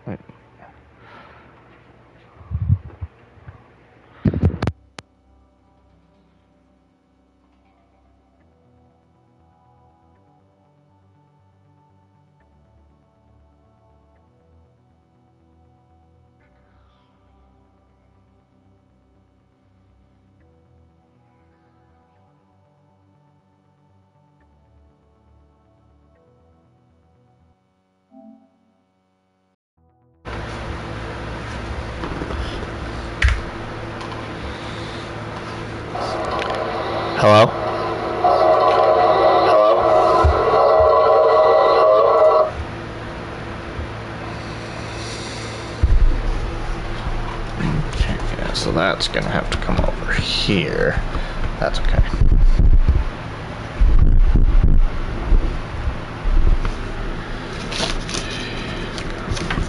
Wait. Hello? Hello? Okay, yeah, so that's gonna have to come over here. That's okay.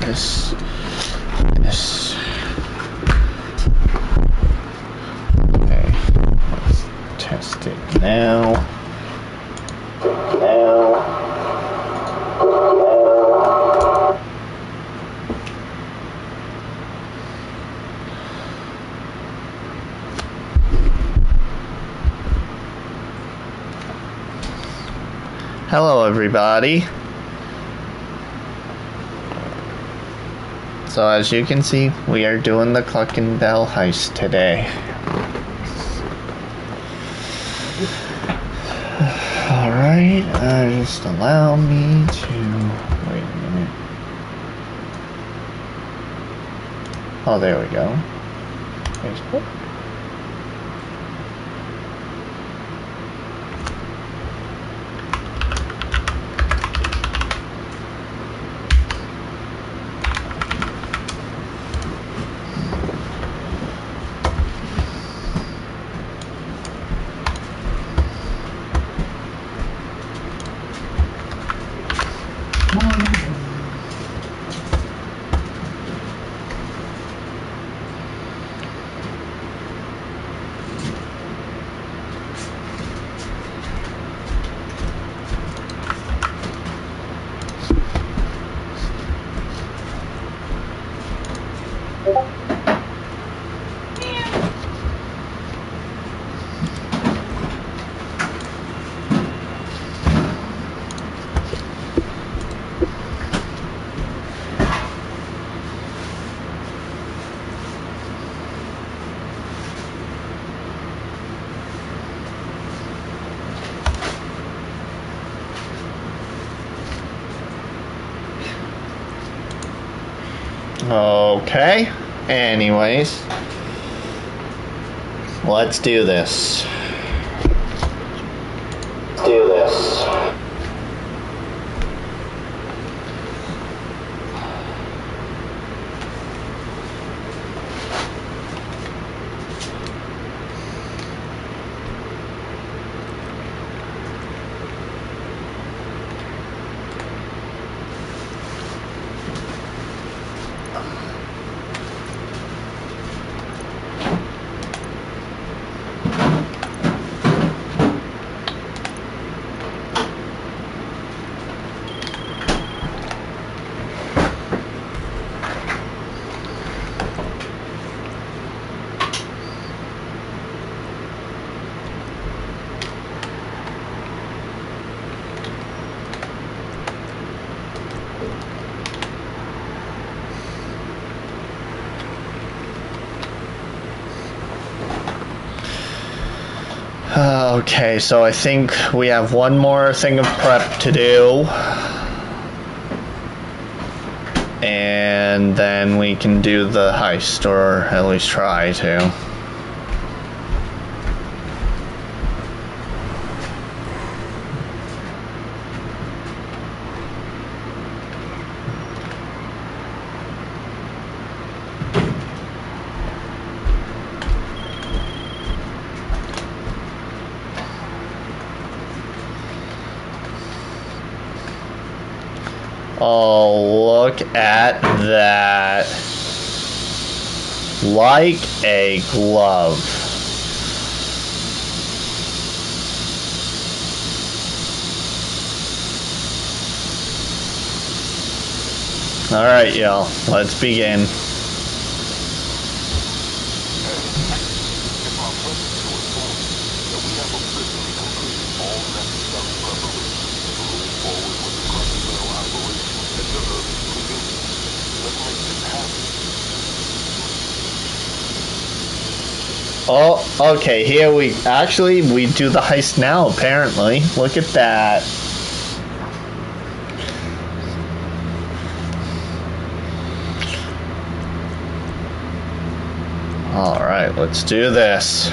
This. Okay, let's test it now. Hello, everybody. So as you can see, we are doing the Cluckin Bell heist today. Alright, just allow me to... Wait a minute. Oh, there we go. Facebook. Okay, anyways, let's do this. Okay, so I think we have one more thing of prep to do. And then we can do the heist, or at least try to. Oh, look at that. Like a glove. Alright, y'all. Let's begin. Oh, okay, here we do the heist now, apparently. Look at that. Alright, let's do this.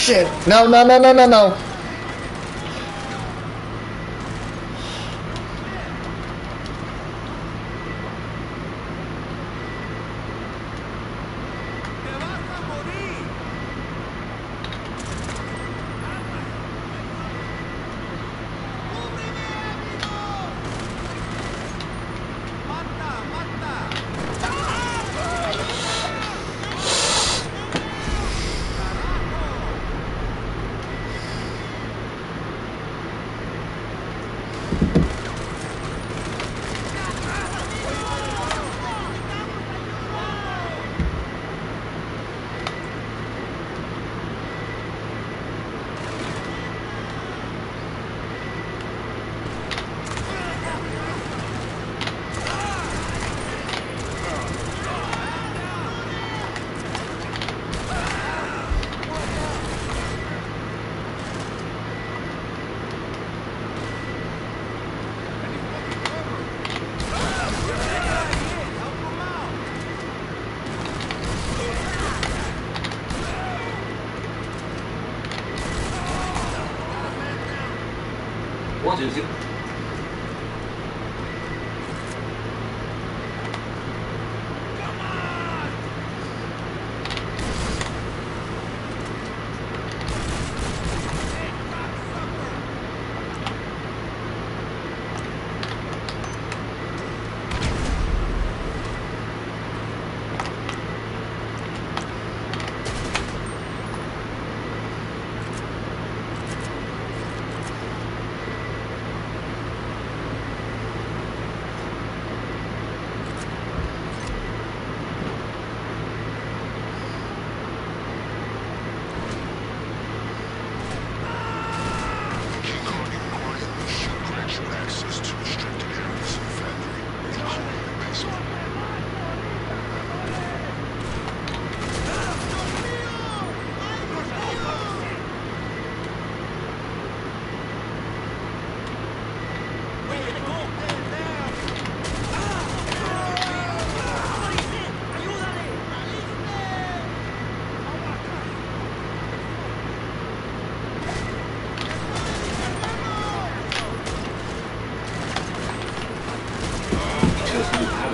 Shit! No, no, no, no, no, no!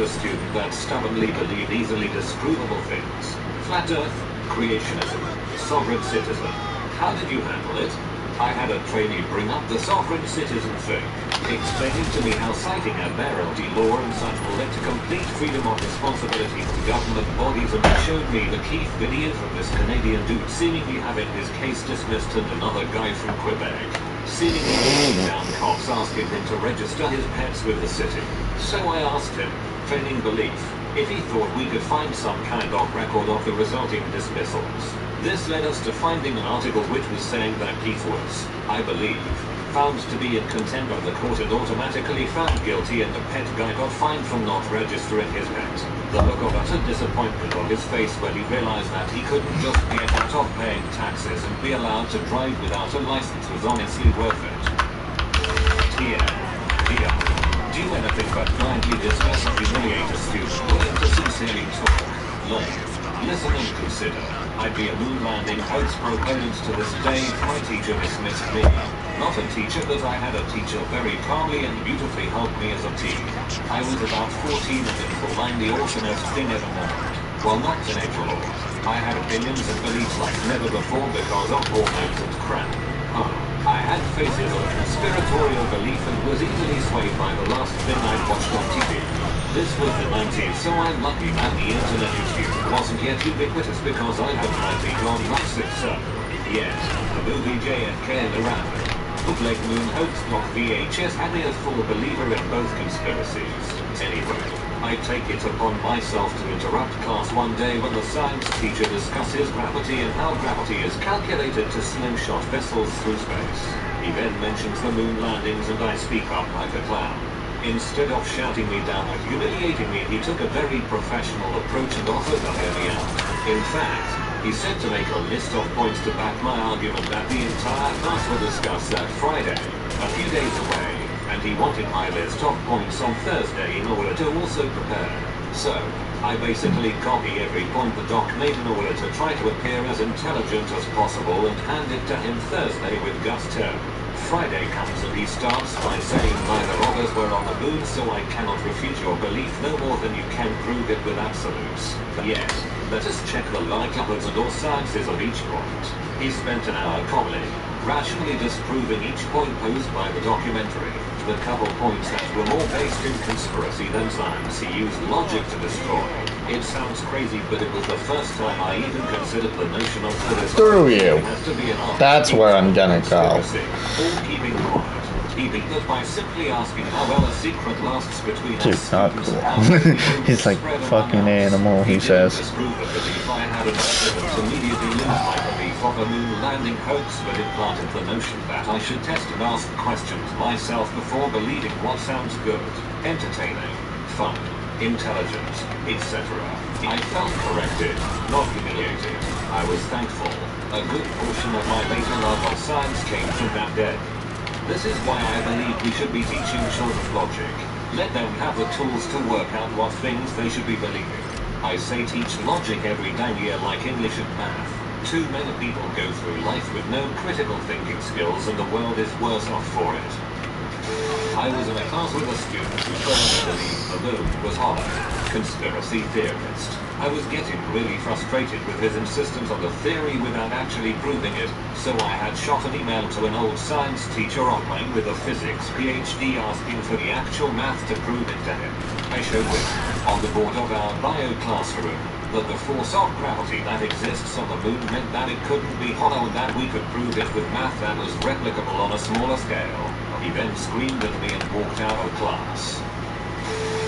a student that stubbornly believed easily disprovable things. Flat Earth, creationism, sovereign citizen. How did you handle it? I had a trainee bring up the sovereign citizen thing, explaining to me how citing admiralty law and such will lead to complete freedom of responsibility to government bodies, and he showed me the Keith video from this Canadian dude seemingly having his case dismissed and another guy from Quebec seemingly knocking down cops asking him to register his pets with the city. So I asked him, feigning belief, if he thought we could find some kind of record of the resulting dismissals. This led us to finding an article which was saying that Keith was, I believe, found to be in contempt of the court and automatically found guilty, and the pet guy got fined for not registering his pet. The look of utter disappointment on his face when he realized that he couldn't just get out of paying taxes and be allowed to drive without a license was honestly worth it. Do anything but blindly dismiss and humiliate a student willing to sincerely talk, learn, listen and consider. I'd be a moon landing hoax proponent to this day if my teacher dismissed me. Not a teacher, but I had a teacher very calmly and beautifully help me as a teen. I was about 14 and in full line the awesomest thing ever known. Well, not teenage law. I had opinions and beliefs like never before because of hormones and crap. I had faces of conspiratorial belief and was easily swayed by the last thing I'd watched on TV. This was the 90s, so I'm lucky that the internet issue wasn't yet ubiquitous because I had my feet on massive so. Yes, the movie JFK and Iran. Bootleg Moon Hoax.VHS had me a full believer in both conspiracies. Anyway, I take it upon myself to interrupt class one day when the science teacher discusses gravity and how gravity is calculated to slingshot vessels through space. He then mentions the moon landings and I speak up like a clown. Instead of shouting me down and humiliating me, he took a very professional approach and offered to hear me out. In fact, he said to make a list of points to back my argument that the entire class will discuss that Friday, a few days away, and he wanted my list of points on Thursday in order to also prepare. So, I basically copy every point the doc made in order to try to appear as intelligent as possible and hand it to him Thursday with gusto. Friday comes and he starts by saying neither of us were on the moon, so I cannot refute your belief no more than you can prove it with absolutes. Yet, let us check the likelihoods and or sciences of each point. He spent an hour calmly, rationally disproving each point posed by the documentary. The couple points that were more based in conspiracy than science he used logic to destroy. It sounds crazy, but it was the first time I even considered the notion of Screw you. That's where I'm gonna go. Or keeping quiet. He began by simply asking how well a secret lasts between Dude, us. not cool. He's like fucking animal, he says. I had an evidence immediately lose my belief of a moon landing hoax, but it planted the notion that I should test and ask questions myself before believing what sounds good, entertaining, fun, intelligent, etc. I felt corrected, not humiliated. I was thankful. A good portion of my later love of science came from that day. This is why I believe we should be teaching children logic. Let them have the tools to work out what things they should be believing. I say teach logic every damn year like English and math. Too many people go through life with no critical thinking skills and the world is worse off for it. I was in a class with a student who firmly believed the moon was hollow. Conspiracy theorist. I was getting really frustrated with his insistence on the theory without actually proving it, so I had shot an email to an old science teacher online with a physics PhD asking for the actual math to prove it to him. I showed him, on the board of our bio classroom, that the force of gravity that exists on the moon meant that it couldn't be hollow and that we could prove it with math that was replicable on a smaller scale. He then screamed at me and walked out of class.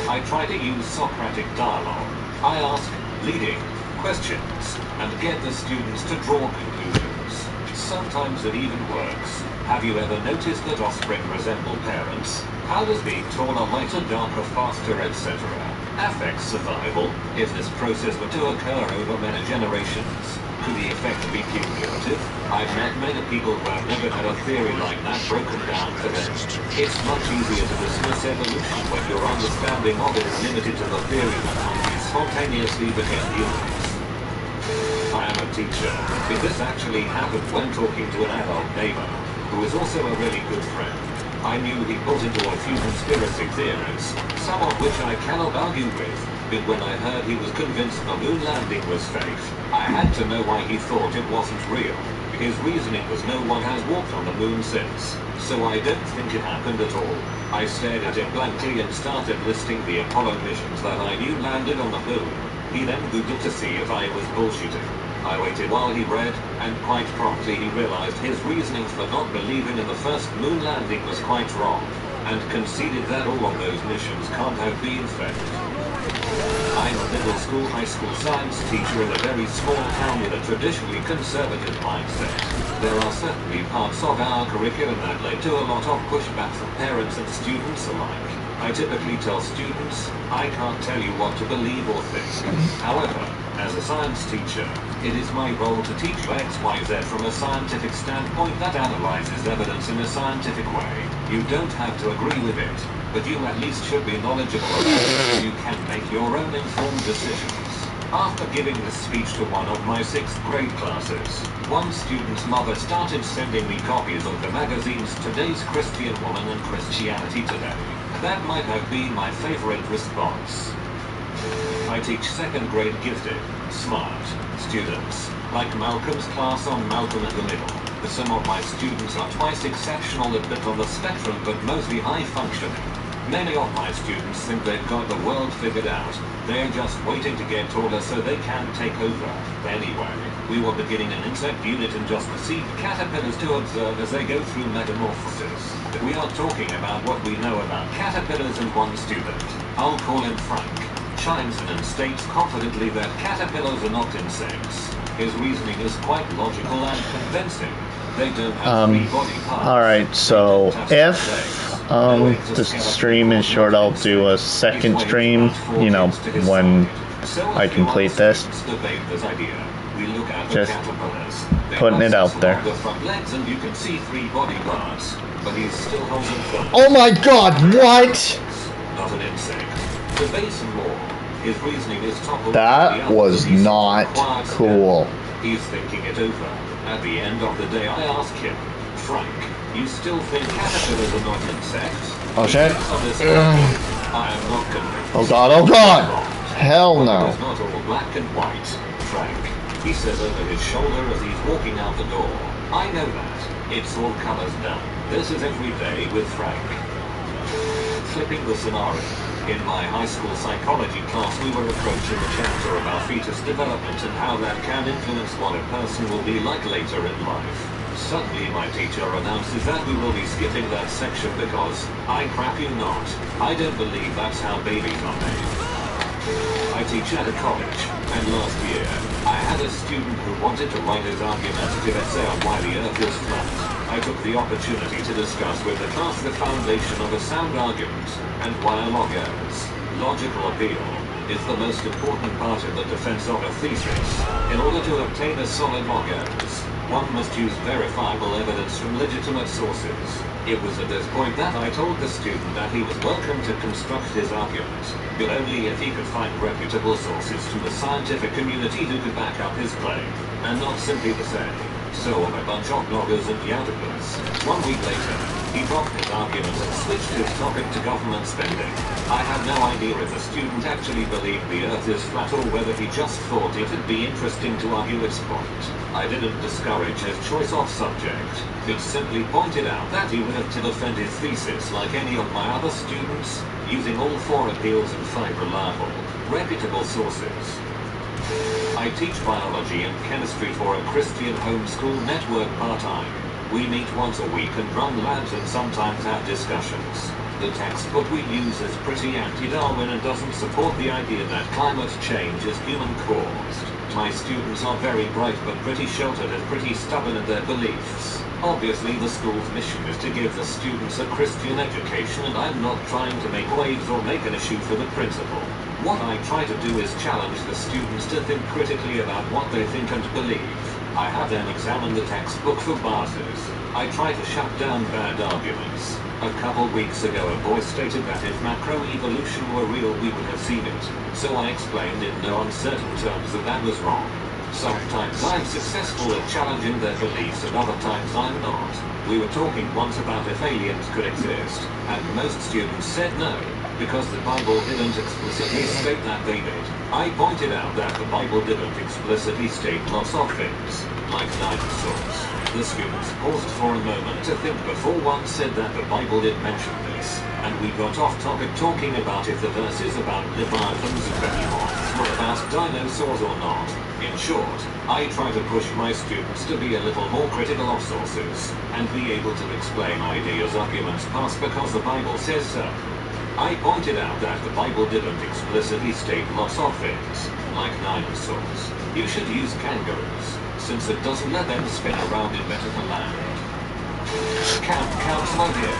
I try to use Socratic dialogue. I ask leading questions and get the students to draw conclusions. Sometimes it even works. Have you ever noticed that offspring resemble parents? How does being taller, lighter, darker, faster, etc. affect survival? If this process were to occur over many generations, could the effect be cumulative? I've met many people who have never had a theory like that broken down for them. It's much easier to dismiss evolution when your understanding of it is limited to the theory that monkeys spontaneously became humans. I am a teacher, but this actually happened when talking to an adult neighbor, who is also a really good friend. I knew he bought into a few conspiracy theories, some of which I cannot argue with, but when I heard he was convinced the moon landing was fake, I had to know why he thought it wasn't real. His reasoning was no one has walked on the moon since, so I don't think it happened at all. I stared at him blankly and started listing the Apollo missions that I knew landed on the moon. He then Googled to see if I was bullshitting. I waited while he read, and quite promptly he realized his reasonings for not believing in the first moon landing was quite wrong, and conceded that all of those missions can't have been faked. I'm a middle school, high school science teacher in a very small town with a traditionally conservative mindset. There are certainly parts of our curriculum that led to a lot of pushback from parents and students alike. I typically tell students, I can't tell you what to believe or think. However, as a science teacher, it is my role to teach you XYZ from a scientific standpoint that analyzes evidence in a scientific way. You don't have to agree with it, but you at least should be knowledgeable about it so you can make your own informed decisions. After giving this speech to one of my 6th grade classes, one student's mother started sending me copies of the magazines Today's Christian Woman and Christianity Today. That might have been my favorite response. I teach 2nd grade gifted, smart students, like Malcolm's class on Malcolm in the Middle. Some of my students are twice exceptional a bit on the spectrum, but mostly high functioning. Many of my students think they've got the world figured out. They're just waiting to get taller so they can take over. Anyway, we were beginning an insect unit and just received caterpillars to observe as they go through metamorphosis. We are talking about what we know about caterpillars, and one student, I'll call him Frank, chimes in and states confidently that caterpillars are not insects. His reasoning is quite logical and convincing. They don't have 3 body parts. Alright, so if the stream is short, I'll do a second stream, you know, when I complete this. Just putting it out there. Oh my god, what? Not an insect. The base and more. His reasoning is toppled. That was not cool. He's thinking it over. At the end of the day, I ask him, Frank, you still think caterpillars are not insects? Oh shit. I am not convinced. Oh god, oh god! Hell no. It's not all black and white, Frank. He says over his shoulder as he's walking out the door. I know that. It's all colors done. This is every day with Frank. Flipping the scenario. In my high school psychology class, we were approaching a chapter about fetus development and how that can influence what a person will be like later in life. Suddenly, my teacher announces that we will be skipping that section because, I crap you not, I don't believe that's how babies are made. I teach at a college, and last year, I had a student who wanted to write his argumentative essay on why the Earth is flat. I took the opportunity to discuss with the class the foundation of a sound argument, and why logos, logical appeal, is the most important part in the defense of a thesis. In order to obtain a solid logos, one must use verifiable evidence from legitimate sources. It was at this point that I told the student that he was welcome to construct his argument, but only if he could find reputable sources from the scientific community who could back up his claim, and not simply the same. So a bunch of bloggers and yahoos. 1 week later, he dropped his argument and switched his topic to government spending. I have no idea if the student actually believed the Earth is flat or whether he just thought it'd be interesting to argue its point. I didn't discourage his choice of subject, but simply pointed out that he would have to defend his thesis like any of my other students, using all 4 appeals and 5 reliable, reputable sources. I teach biology and chemistry for a Christian homeschool network part-time. We meet once a week and run labs and sometimes have discussions. The textbook we use is pretty anti-Darwin and doesn't support the idea that climate change is human-caused. My students are very bright but pretty sheltered and pretty stubborn in their beliefs. Obviously, the school's mission is to give the students a Christian education, and I'm not trying to make waves or make an issue for the principal. What I try to do is challenge the students to think critically about what they think and believe. I have them examine the textbook for biases. I try to shut down bad arguments. A couple weeks ago, a boy stated that if macroevolution were real, we would have seen it. So I explained in no uncertain terms that that was wrong. Sometimes I'm successful at challenging their beliefs and other times I'm not. We were talking once about if aliens could exist, and most students said no, because the Bible didn't explicitly state that they did. I pointed out that the Bible didn't explicitly state lots of things, like dinosaurs. The students paused for a moment to think before one said that the Bible did mention this, and we got off topic talking about if the verses about leviathans and behemoths were about dinosaurs or not. In short, I try to push my students to be a little more critical of sources, and be able to explain ideas arguments past because the Bible says so. I pointed out that the Bible didn't explicitly state lots of things, like dinosaurs. You should use kangaroos, since it doesn't let them spin around in medical land. Camp counselor here.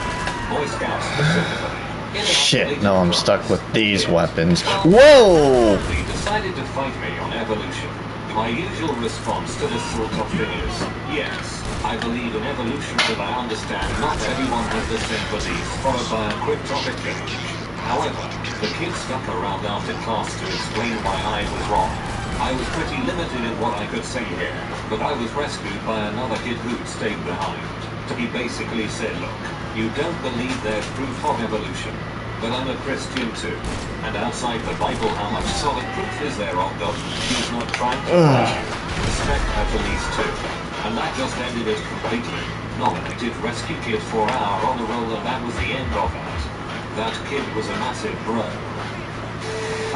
Boy Scouts specifically. Shit, no, I'm stuck with these weapons. Whoa! They decided to fight me on evolution. My usual response to this sort of thing is, yes, I believe in evolution, but I understand not everyone has the same beliefs, followed by a quick topic change. However, the kids stuck around after class to explain why I was wrong. I was pretty limited in what I could say here, but I was rescued by another kid who'd stayed behind. He basically said, look, you don't believe there's proof of evolution, but I'm a Christian too. And outside the Bible, how much solid proof is there of God? He's not trying to hurt you. Respect our beliefs too. And that just ended it completely. Nominated rescue kid for our honor roll, and that was the end of it. That kid was a massive bro.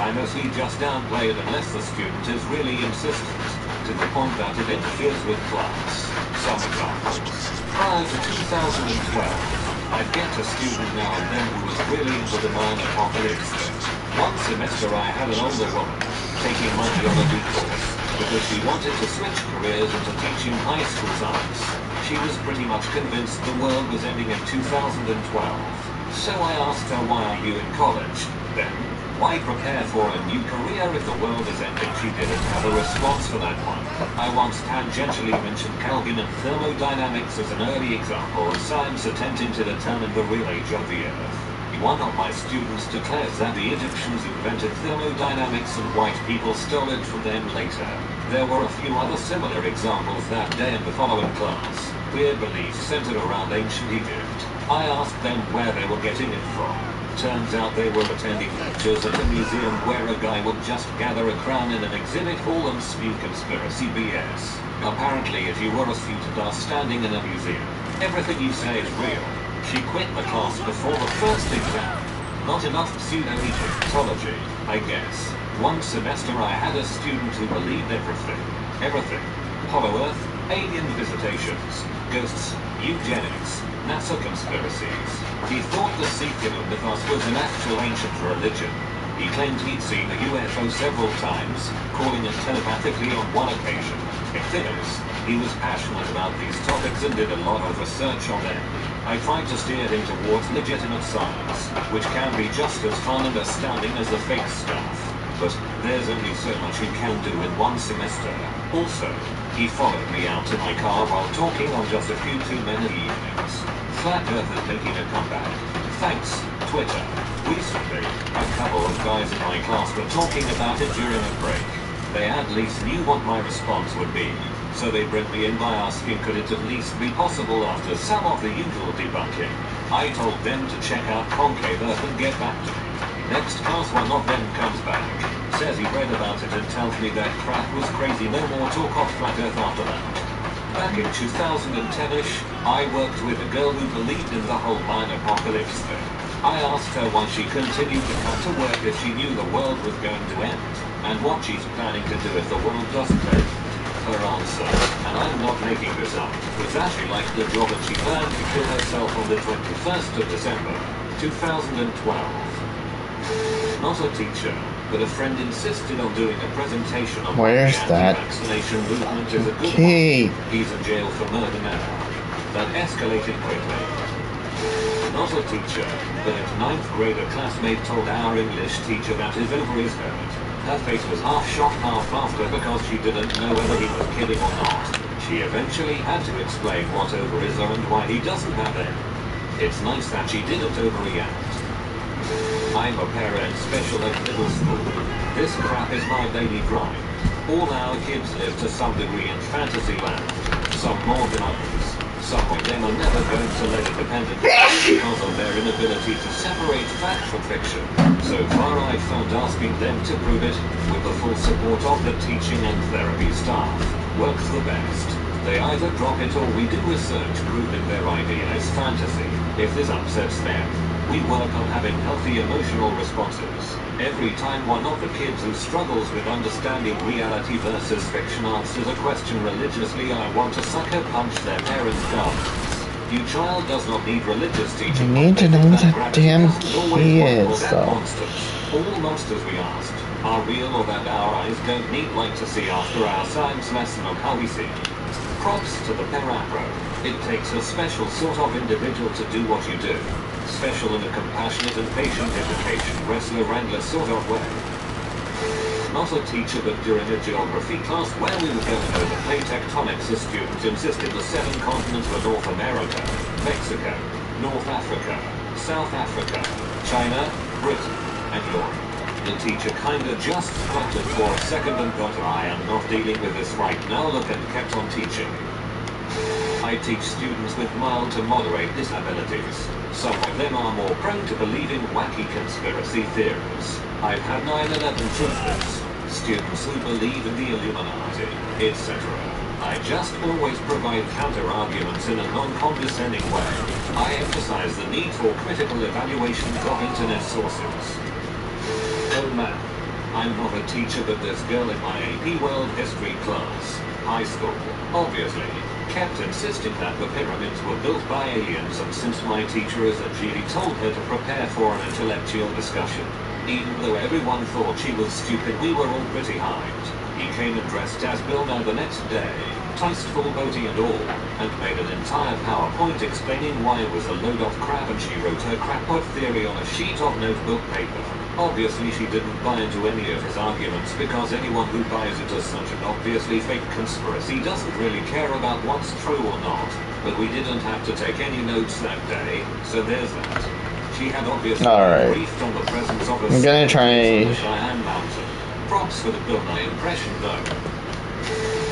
I mostly just downplay it unless the student is really insistent, to the point that it interferes with class. Some examples. Prior to 2012, I'd get a student now and then who was really into the Mayan apocalypse thing. One semester I had an older woman taking money on a new course because she wanted to switch careers into teaching high school science. She was pretty much convinced the world was ending in 2012. So I asked her, why are you in college? Then, why prepare for a new career if the world is ending? She didn't have a response for that one. I once tangentially mentioned Cluckin and thermodynamics as an early example of science attempting to determine the real age of the Earth. One of my students declares that the Egyptians invented thermodynamics and white people stole it from them later. There were a few other similar examples that day in the following class. Weird beliefs centered around ancient Egypt. I asked them where they were getting it from. Turns out they were attending lectures at a museum where a guy would just gather a crown in an exhibit hall and spew conspiracy BS. Apparently, if you were a student standing in a museum, everything you say is real. She quit the class before the first exam. Not enough pseudo-Egyptology, I guess. One semester I had a student who believed everything. Everything. Hollow Earth, alien visitations, ghosts, eugenics, NASA conspiracies. He thought the secular mythos was an actual ancient religion. He claimed he'd seen a UFO several times, calling it telepathically on one occasion. In figures, he was passionate about these topics and did a lot of research on them. I tried to steer him towards legitimate science, which can be just as fun and astounding as the fake stuff. But there's only so much you can do in one semester. Also, he followed me out to my car while talking on just a few too many evenings. Flat Earth is making a comeback. Thanks, Twitter. Recently, a couple of guys in my class were talking about it during a break. They at least knew what my response would be, so they brought me in by asking could it at least be possible after some of the usual debunking. I told them to check out Concave Earth and get back to me. Next class, one of them comes back, says he read about it and tells me that crap was crazy, no more talk of Flat Earth after that. Back in 2010-ish, I worked with a girl who believed in the whole Mayan apocalypse thing. I asked her why she continued to come to work if she knew the world was going to end, and what she's planning to do if the world doesn't end. Her answer, and I'm not making this up, was that she liked the job and she planned to kill herself on the 21st of December, 2012. Not a teacher, but a friend insisted on doing a presentation on why the anti-vaccination movement is a good one. He's in jail for murder now. That escalated quickly. Not a teacher, but a 9th grader classmate told our English teacher that his ovaries hurt. Her face was half shocked, half laughter because she didn't know whether he was kidding or not. She eventually had to explain what ovaries are and why he doesn't have them. It's nice that she didn't overreact. I'm a parent special at middle school. This crap is my daily grind. All our kids live to some degree in fantasy land, some more than others. Some of them are never going to live independently because of their inability to separate fact from fiction. So far I've found asking them to prove it, with the full support of the teaching and therapy staff, works the best. They either drop it or we do research proving their idea is fantasy. If this upsets them, we work on having healthy emotional responses. Every time one of the kids who struggles with understanding reality versus fiction answers a question religiously, I want to sucker punch their parents' gums. Your child does not need religious teaching. You need to know who that damn key is, though. All monsters we asked are real or that our eyes don't need light to see after our science lesson on how we see. Props to the Perapro. It takes a special sort of individual to do what you do. Special in a compassionate and patient education wrestler wrangler sort of way. Not a teacher, but during a geography class where we were going over plate tectonics, a student insisted the 7 continents were North America, Mexico, North Africa, South Africa, China, Britain, and Europe. The teacher kinda just fluttered for a second and got I am not dealing with this right now look and kept on teaching. I teach students with mild to moderate disabilities. Some of them are more prone to believing wacky conspiracy theories. I've had 9/11 truthers, students who believe in the Illuminati, etc. I just always provide counter-arguments in a non-condescending way. I emphasize the need for critical evaluation of internet sources. Oh man, I'm not a teacher, but this girl in my AP World History class, high school, obviously, kept insisting that the pyramids were built by aliens, and since my teacher is a G, told her to prepare for an intellectual discussion. Even though everyone thought she was stupid, we were all pretty hyped. He came and dressed as Bill Nye the next day, ticed full boaty and all, and made an entire PowerPoint explaining why it was a load of crap, and she wrote her crackpot theory on a sheet of notebook paper. Obviously she didn't buy into any of his arguments, because anyone who buys into such an obviously fake conspiracy doesn't really care about what's true or not. But we didn't have to take any notes that day, so there's that. She had obviously been briefed on the presence of a I'm gonna try Cheyenne Mountain. Props for the Bill Nye impression though.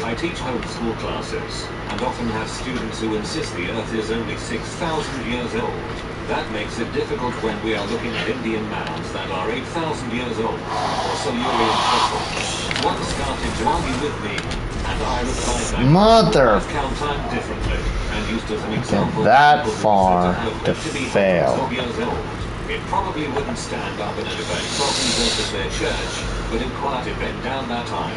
I teach homeschool classes, and often have students who insist the Earth is only 6,000 years old. That makes it difficult when we are looking at Indian mounds that are 8,000 years old, or Silurian fossils. One started to argue with me, and I replied, Mother! count time differently, and used as an example that far to be fail. hundreds of years old. It probably wouldn't stand up in a debate talking versus their church, but it quieted them down that time.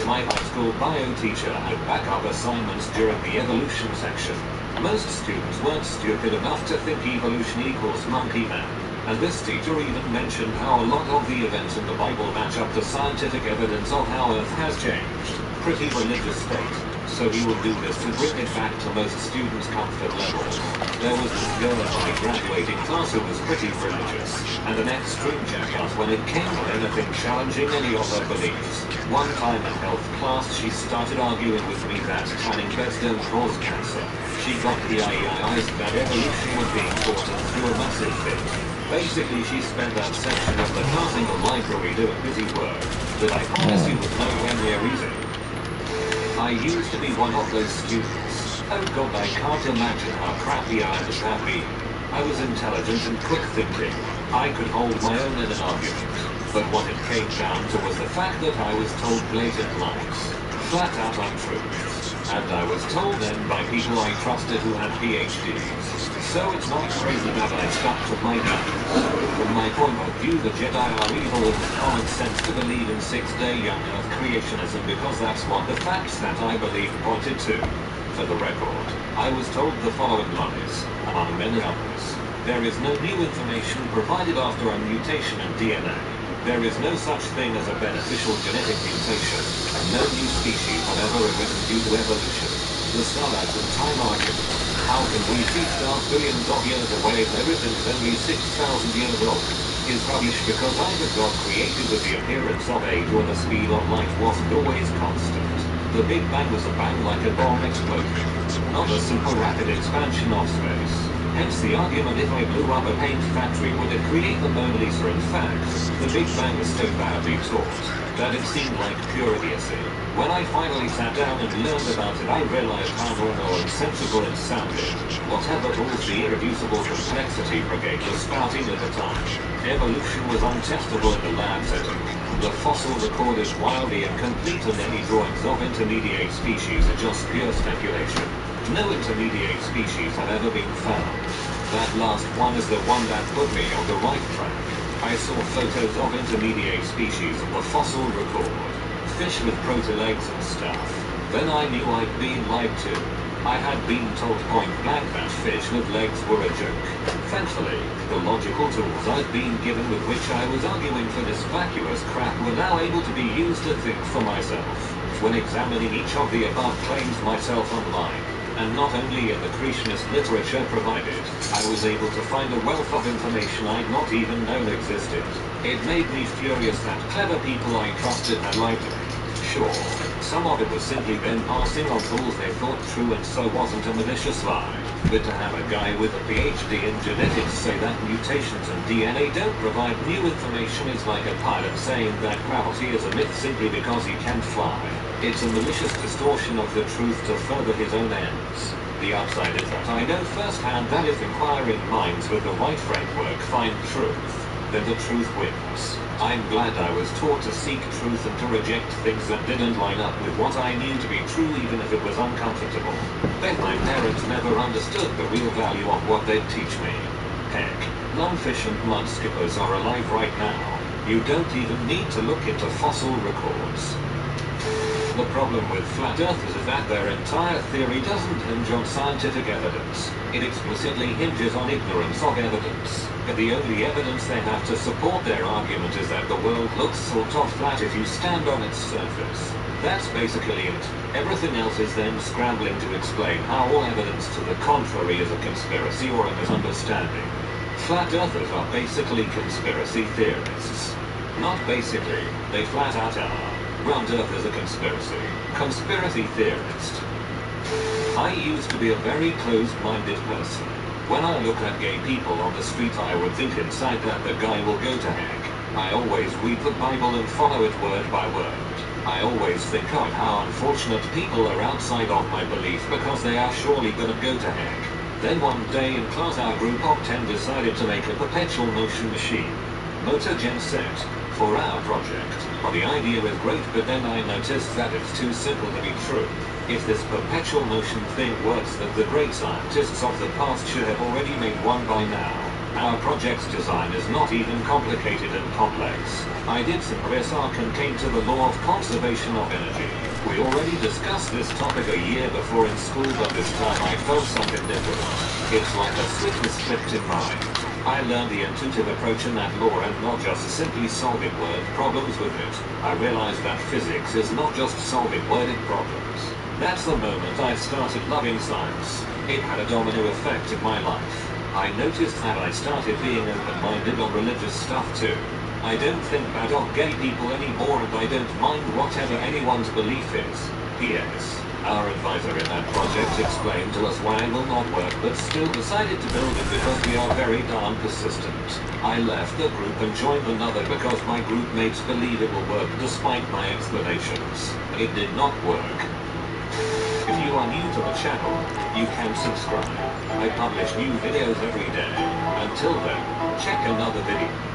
My high school bio teacher had backup assignments during the evolution section. Most students weren't stupid enough to think evolution equals monkey man. And this teacher even mentioned how a lot of the events in the Bible match up to scientific evidence of how Earth has changed. Pretty religious state. So he would do this to bring it back to most students' comfort levels. There was this girl in my graduating class who was pretty religious, and an extreme jackass when it came to anything challenging any of her beliefs. One time in health class, she started arguing with me that tanning beds don't cause cancer. She got the IEIs that evolution was being taught and threw a massive fit. Basically, she spent that section of the class in the library doing busy work that I promise you was nowhere near easy. I used to be one of those students. Oh god, I can't imagine how crappy I would have been. I was intelligent and quick thinking. I could hold my own in an argument. But what it came down to was the fact that I was told blatant lies. Flat out untruths. And I was told them by people I trusted who had PhDs. So it's not crazy that I stuck to my guns. From my point of view, the Jedi are evil with common sense to believe in six-day young Earth creationism, because that's what the facts that I believed pointed to. For the record, I was told the following lies, among many others. There is no new information provided after a mutation in DNA. There is no such thing as a beneficial genetic mutation. No new species have ever arisen due to evolution. The Starlight and Time argument. How can we see stars billions of years away if everything is only 6,000 years old? Is rubbish, because either God created with the appearance of age, or the speed of light wasn't always constant. The Big Bang was a bang like a bomb explosion, not a super rapid expansion of space. Hence the argument if I blew up a paint factory would it create the Mona Lisa. In fact, the Big Bang was so badly taught that it seemed like pure idiocy. When I finally sat down and learned about it, I realized how normal and sensible it sounded. Whatever rules the irreducible complexity brigade was spouting at the time. Evolution was untestable in the lab setting. The fossil record is wildly incomplete and any drawings of intermediate species are just pure speculation. No intermediate species have ever been found. That last one is the one that put me on the right track. I saw photos of intermediate species on the fossil record. Fish with proto-legs and stuff. Then I knew I'd been lied to. I had been told point blank that fish with legs were a joke. Thankfully, the logical tools I'd been given with which I was arguing for this vacuous crap were now able to be used to think for myself. When examining each of the above claims myself online, and not only in the creationist literature provided, I was able to find a wealth of information I'd not even known existed. It made me furious that clever people I trusted had lied to me. Sure, some of it was simply them passing on tools they thought true and so wasn't a malicious lie. But to have a guy with a PhD in genetics say that mutations in DNA don't provide new information is like a pilot saying that gravity is a myth simply because he can't fly. It's a malicious distortion of the truth to further his own ends. The upside is that I know firsthand that if inquiring minds with the right framework find truth, then the truth wins. I'm glad I was taught to seek truth and to reject things that didn't line up with what I knew to be true even if it was uncomfortable. Bet my parents never understood the real value of what they'd teach me. Heck, lungfish and mud skippers are alive right now. You don't even need to look into fossil records. The problem with flat earthers is that their entire theory doesn't hinge on scientific evidence. It explicitly hinges on ignorance of evidence. But the only evidence they have to support their argument is that the world looks sort of flat if you stand on its surface. That's basically it. Everything else is them scrambling to explain how all evidence to the contrary is a conspiracy or a misunderstanding. Flat earthers are basically conspiracy theorists. Not basically, they flat out are. Round Earth is a conspiracy. Conspiracy theorist. I used to be a very closed-minded person. When I look at gay people on the street, I would think inside that the guy will go to heck. I always read the Bible and follow it word by word. I always think of how unfortunate people are outside of my belief because they are surely gonna go to heck. Then one day in class our group of 10 decided to make a perpetual motion machine. Motor gen set. For our project. Well, the idea was great, but then I noticed that it's too simple to be true. If this perpetual motion thing works, then the great scientists of the past should have already made one by now. Our project's design is not even complicated and complex. I did some research and came to the law of conservation of energy. We already discussed this topic a year before in school, but this time I felt something different. It's like a switch was flipped in mind. I learned the intuitive approach in that law and not just simply solving word problems with it. I realized that physics is not just solving worded problems. That's the moment I started loving science. It had a domino effect in my life. I noticed that I started being open-minded on religious stuff too. I don't think bad of gay people anymore and I don't mind whatever anyone's belief is. P.S. Our advisor in that project explained to us why it will not work, but still decided to build it because we are very darn persistent. I left the group and joined another because my group mates believe it will work despite my explanations. It did not work. If you are new to the channel, you can subscribe. I publish new videos every day. Until then, check another video.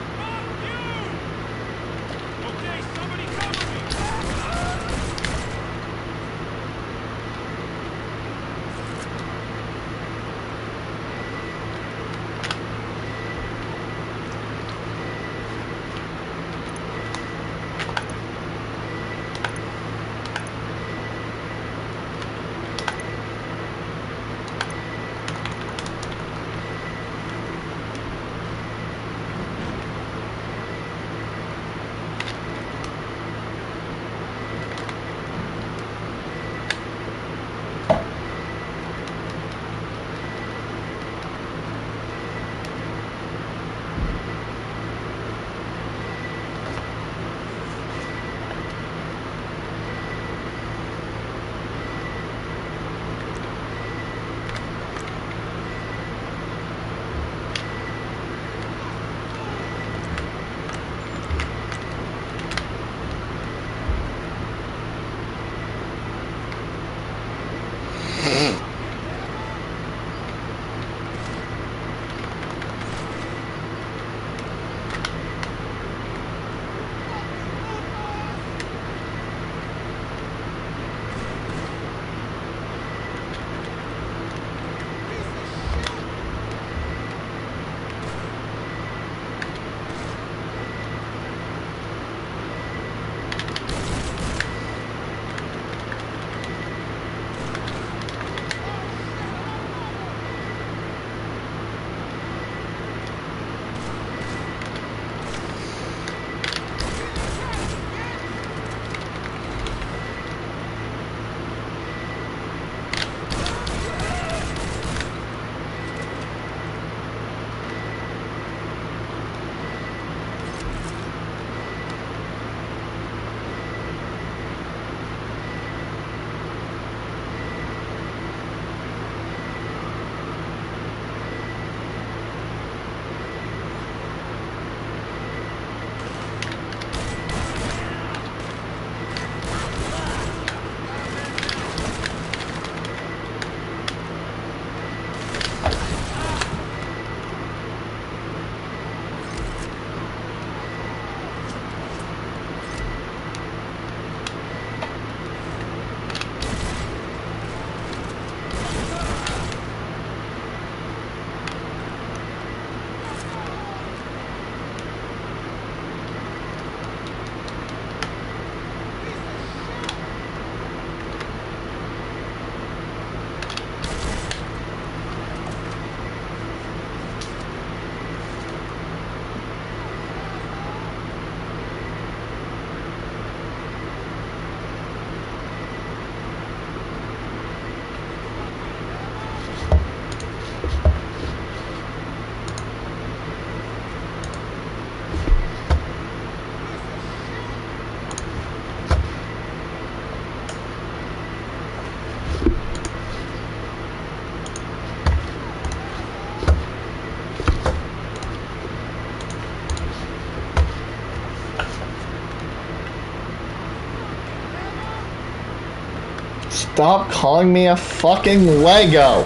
Stop calling me a fucking Lego!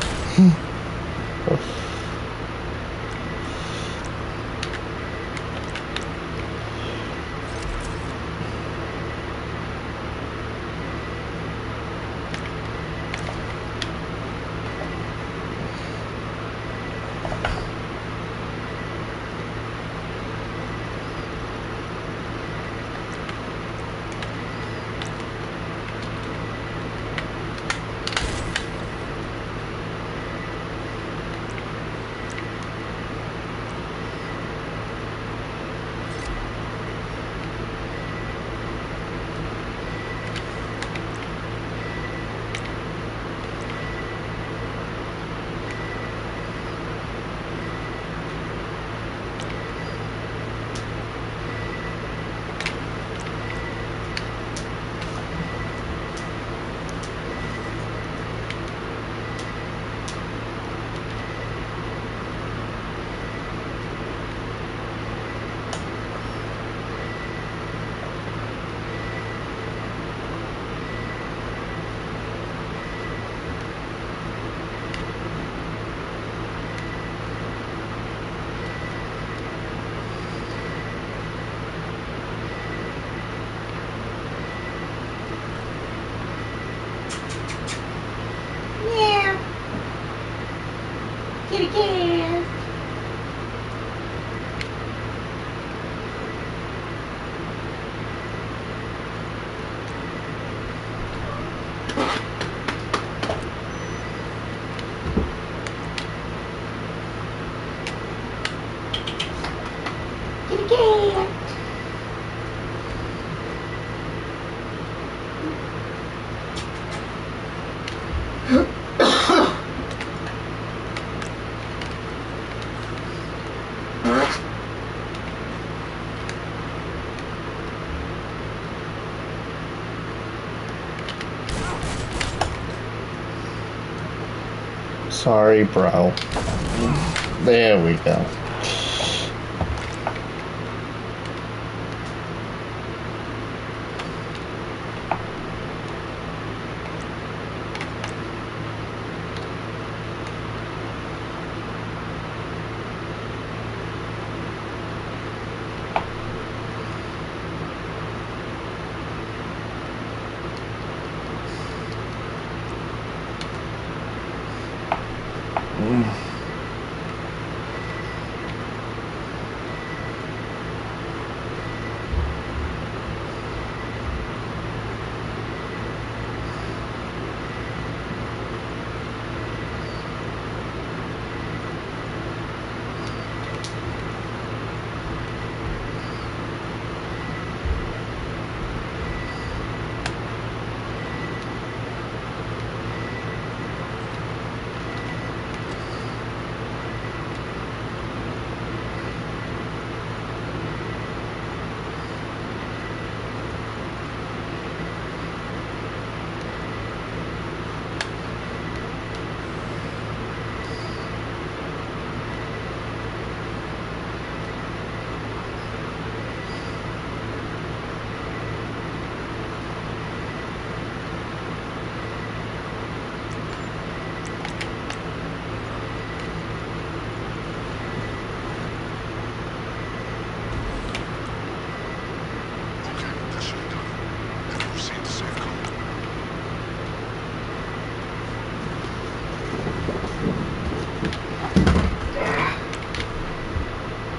Kitty cat. Kitty cat. Sorry, bro. There we go.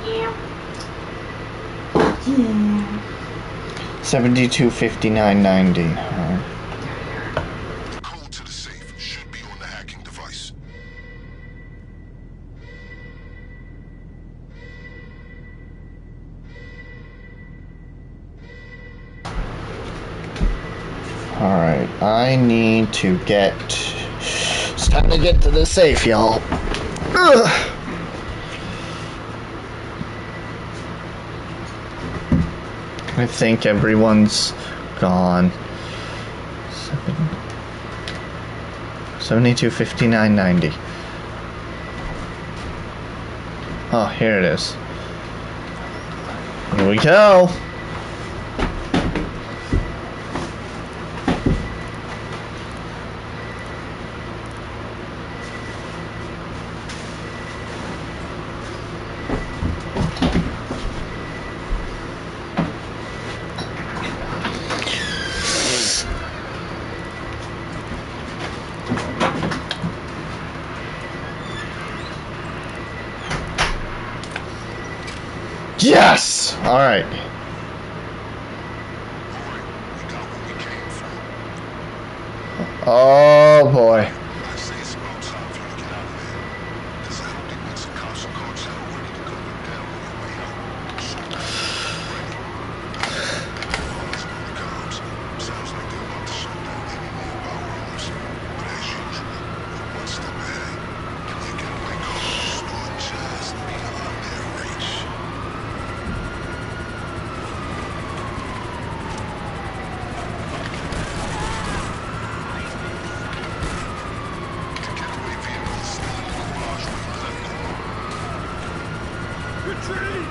Yeah. 725990. The code to the safe should be on the hacking device. Alright, I need to get... It's time to get to the safe, y'all. Ugh. I think everyone's gone. 725990. Oh, here it is. Here we go. Yes! Alright. Alright, we got what we came for. Oh boy. I say it's about time for you to get out of there. There's a healthy mix of cops and cartel ready to gun you down on your way out. So, ready. Eyes on the comms. Sounds like they're about to shut down any nearby roads. But as usual, we're one step ahead. Your getaway car is stored just beyond their reach. Your getaway vehicle is still in the garage on your left corner. Retreat!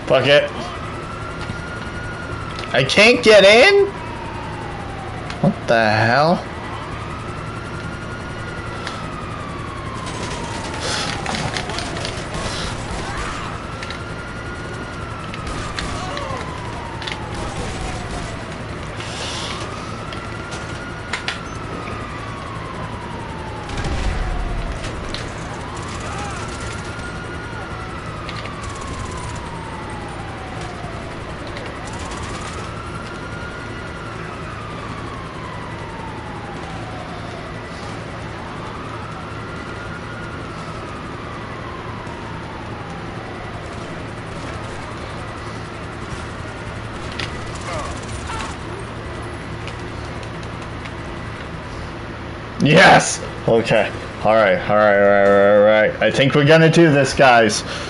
Fuck it. I can't get in? What the hell? Yes! Okay. Alright. I think we're gonna do this, guys. Fast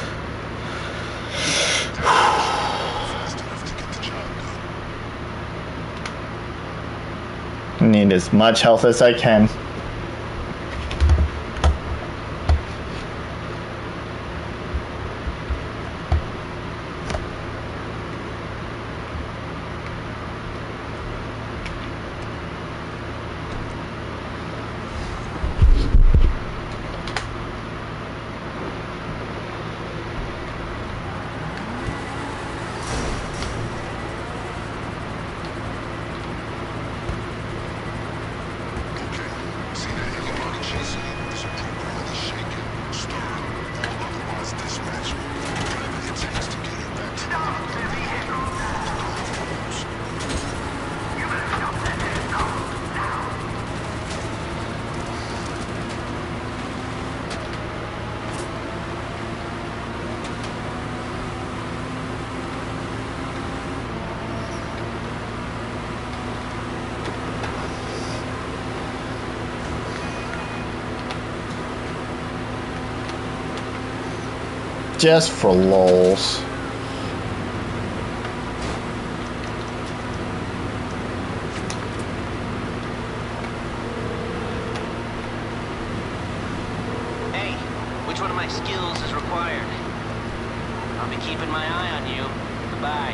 enough to get the job done. I need as much health as I can. See that Illuminati chasing you? There's a program that's shaking, stirred, or otherwise dispatch. Whatever it takes to get you back to the Just for lulz. Hey, which one of my skills is required? I'll be keeping my eye on you. Goodbye.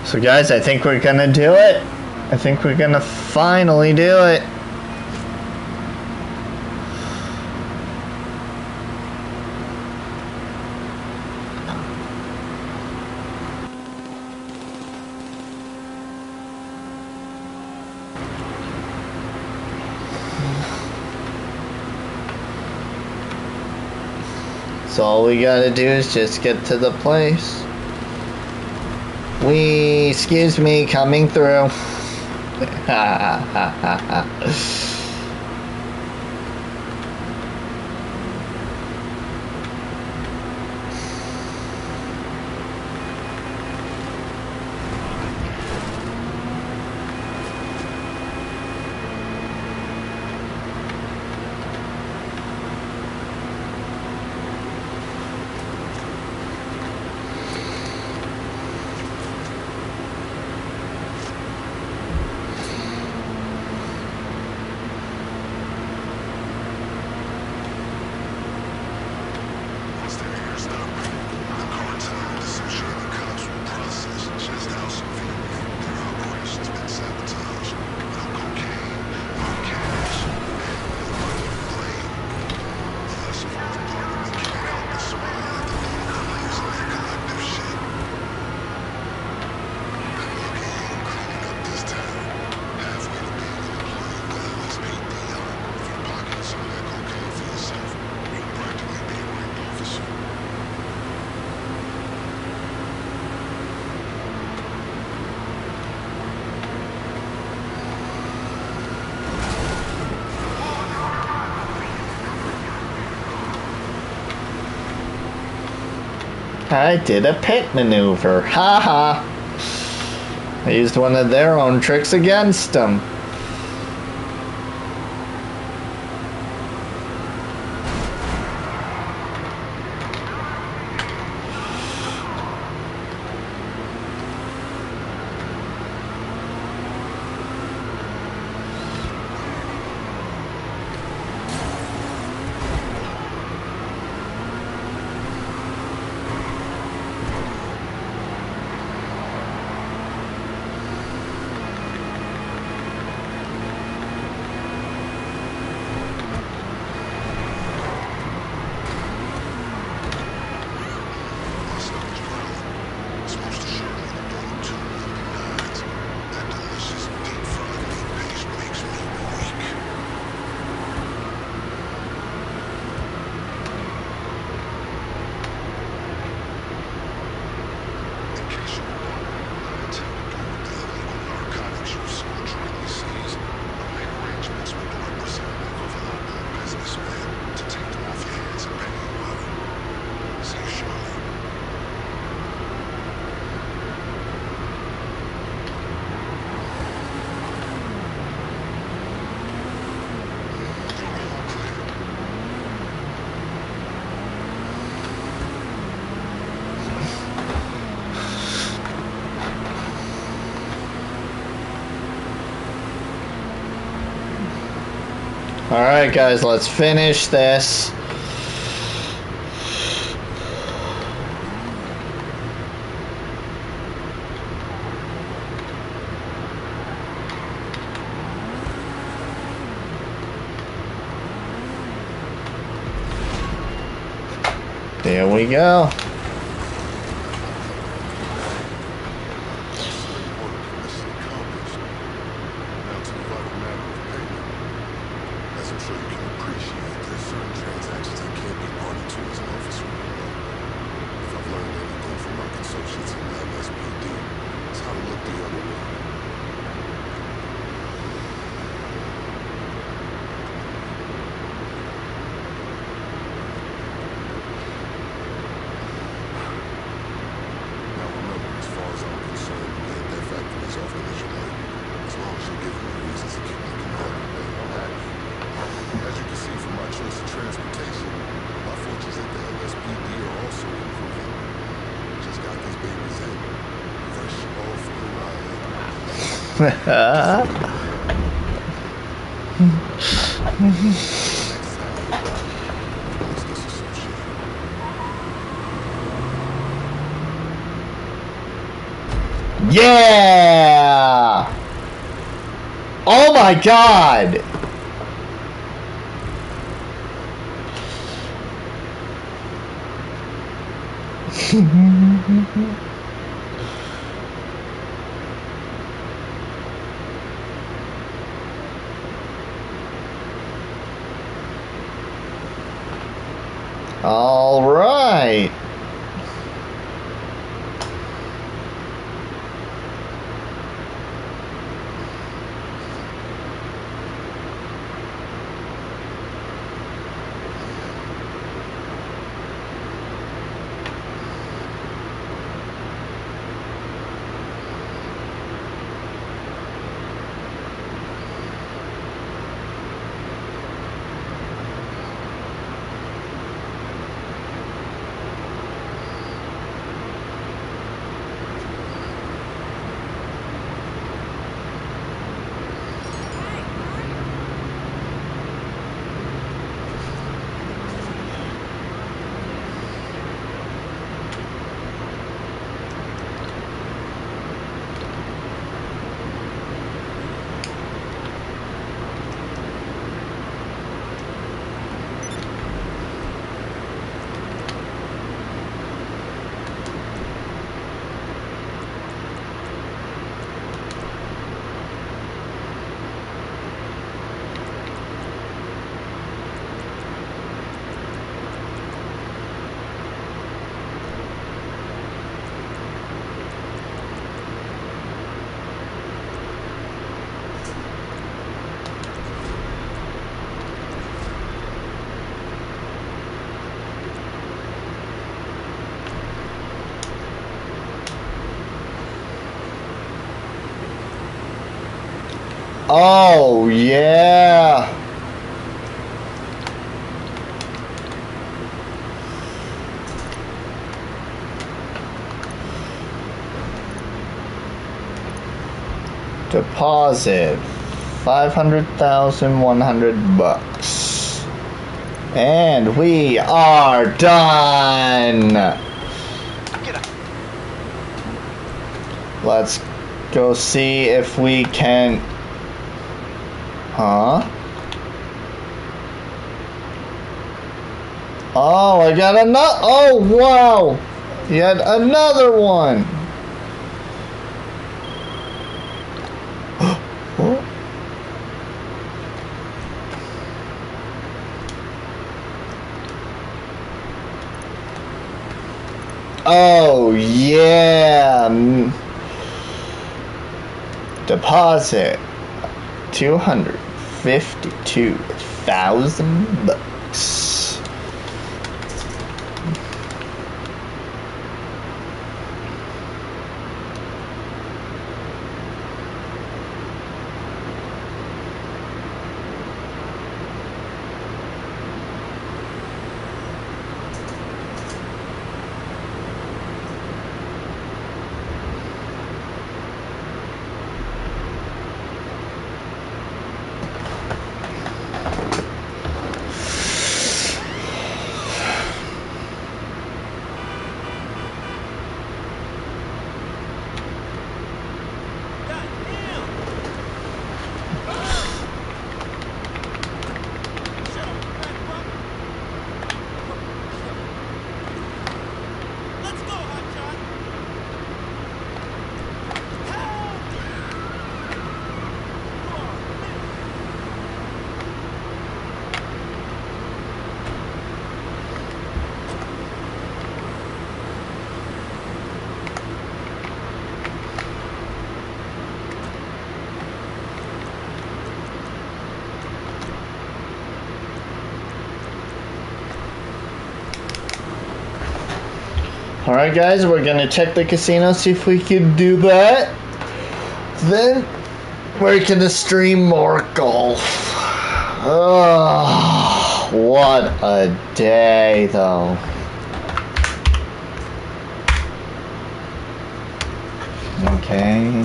So guys, I think we're gonna do it. I think we're gonna finally do it. So all we gotta do is just get to the place. Excuse me, coming through. Once their ears stop ringing, the cartel and associated cops will process just how severely their operation's been sabotaged. No cocaine, no cash, and no money to blame. The rest of our department can't help but smile at the non-crimes in their collective shit. Been lucky ain't cleaning up this town. Halfway to being an employee with LSPD, If you're pocketing some of that cocaine for yourself, you'll practically be a ranked officer. I did a pit maneuver. Ha ha. I used one of their own tricks against them. My stomach's growling. It's most assuredly the blow of 2 lumpy nines. That delicious deep-fried meat paste makes me weak. In case you were wondering what I intend to do with the illegal narcotics you've so adroitly seized, I've made arrangements with the representative of a local businessman to take them off your hands and pay you out. See you shortly. All clear. Alright guys, let's finish this. There we go. Mission accomplished. Now to the vital matter of payment. As I'm sure you can appreciate, there's certain transactions I can't be party to as an officer of the law. If I've learned anything from my associates in the LSPD, it's how to look the other way. Now remember, as far as I'm concerned, we hit their factories off the mission line. As long as you're giving me reasons to keep looking the other way, I'm happy. As you can see from my choice of transportation, my fortunes at the LSPD are also improving. Just got these babies in. Fresh off the Next time, let's disassociate. Yeah! Oh my god! All right. Oh, yeah. Deposit $500,100. And we are done. Let's go see if we can. Huh? Oh, I got another. Oh, wow. Yet another one. Oh, yeah. Deposit $252,000. Alright guys, we're gonna check the casino, see if we can do that. Then we're gonna stream more golf. Oh, what a day though. Okay.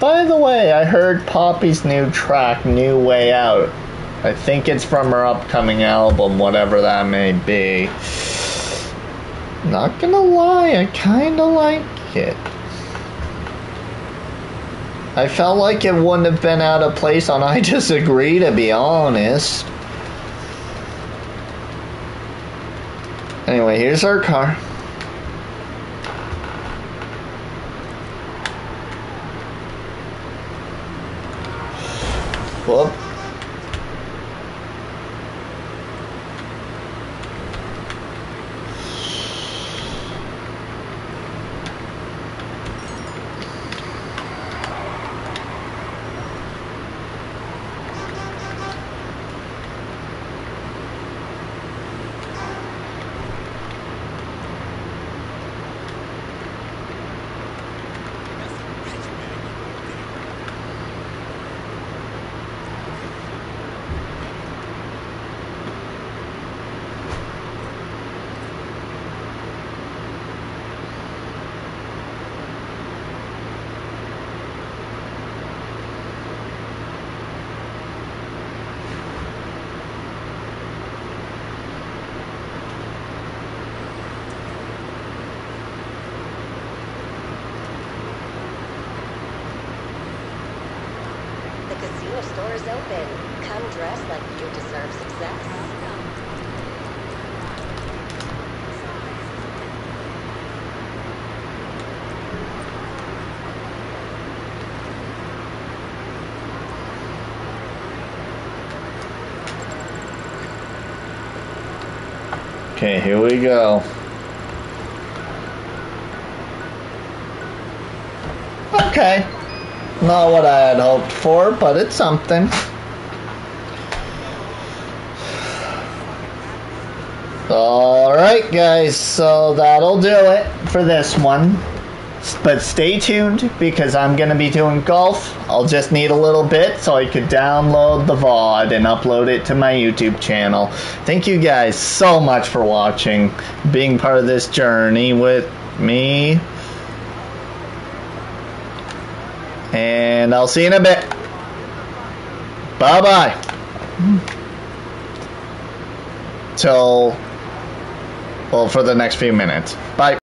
By the way, I heard Poppy's new track, New Way Out. I think it's from her upcoming album, whatever that may be. Not gonna lie, I kinda like it. I felt like it wouldn't have been out of place on I Disagree, to be honest. Anyway, here's our car. Whoop. Store is open. Come dressed like you deserve success. Okay, here we go. Okay. Not what I had hoped for, but it's something. Alright guys, so that'll do it for this one. But stay tuned because I'm going to be doing golf. I'll just need a little bit so I could download the VOD and upload it to my YouTube channel. Thank you guys so much for watching, being part of this journey with me. And I'll see you in a bit. Bye-bye. Till, well, for the next few minutes.